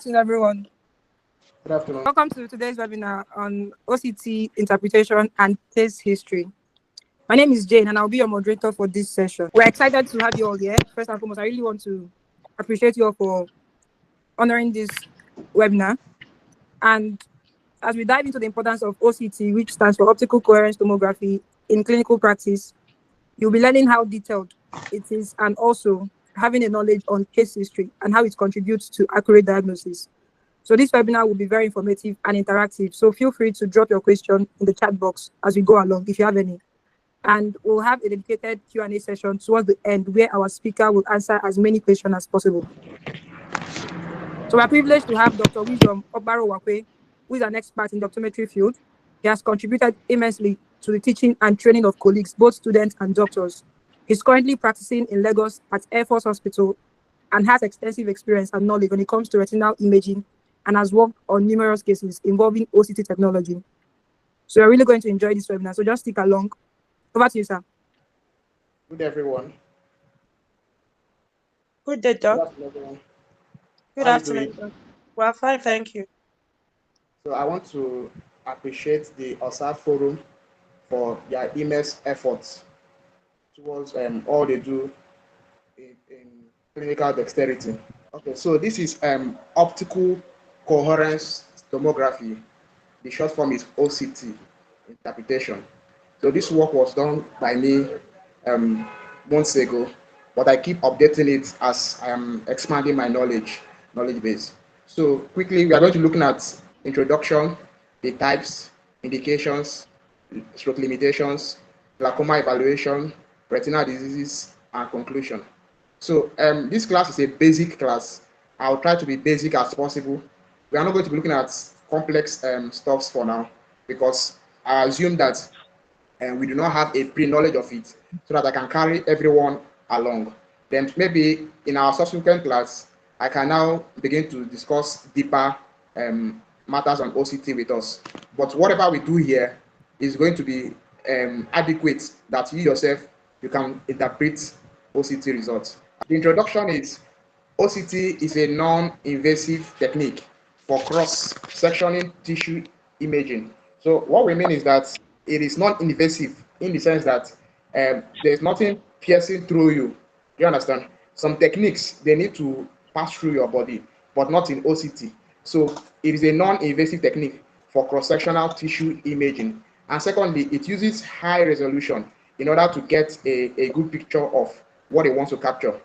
afternoon, everyone. Good afternoon. Welcome to today's webinar on OCT interpretation and case history. My name is Jane, and I'll be your moderator for this session. We're excited to have you all here. First and foremost, I really want to appreciate you all for honoring this webinar. And as we dive into the importance of OCT, which stands for Optical Coherence Tomography, in clinical practice, you'll be learning how detailed it is and also having a knowledge on case history and how it contributes to accurate diagnosis. So this webinar will be very informative and interactive. So feel free to drop your question in the chat box as we go along, if you have any. And we'll have a dedicated Q&A session towards the end where our speaker will answer as many questions as possible. So we're privileged to have Dr. Wisdom Obaro-Wakwe, who is an expert in the optometry field. He has contributed immensely to the teaching and training of colleagues, both students and doctors. He's currently practicing in Lagos at Air Force Hospital and has extensive experience and knowledge when it comes to retinal imaging and has worked on numerous cases involving OCT technology. So we're really going to enjoy this webinar, so just stick along. Over to you, sir. Good everyone. Good day, Doc. Good afternoon, Doc. Well, fine, thank you. So I want to appreciate the OSA Forum for their immense efforts towards all they do in clinical dexterity. Okay, so this is optical coherence tomography. The short form is OCT interpretation. So this work was done by me months ago, but I keep updating it as I am expanding my knowledge base. So quickly, we are going to be looking at introduction, the types, indications, stroke limitations, glaucoma evaluation, retinal diseases, and conclusion. So this class is a basic class. I'll try to be basic as possible. We are not going to be looking at complex stuffs for now, because I assume that we do not have a pre-knowledge of it, so that I can carry everyone along. Then maybe in our subsequent class, I can now begin to discuss deeper matters on OCT with us. But whatever we do here is going to be adequate, that you yourself, you can interpret OCT results. The introduction is OCT is a non-invasive technique for cross-sectioning tissue imaging. So what we mean is that it is non-invasive in the sense that there's nothing piercing through you. You understand? Some techniques, they need to pass through your body, but not in OCT. So it is a non-invasive technique for cross-sectional tissue imaging. And secondly, it uses high resolution in order to get a good picture of what it wants to capture.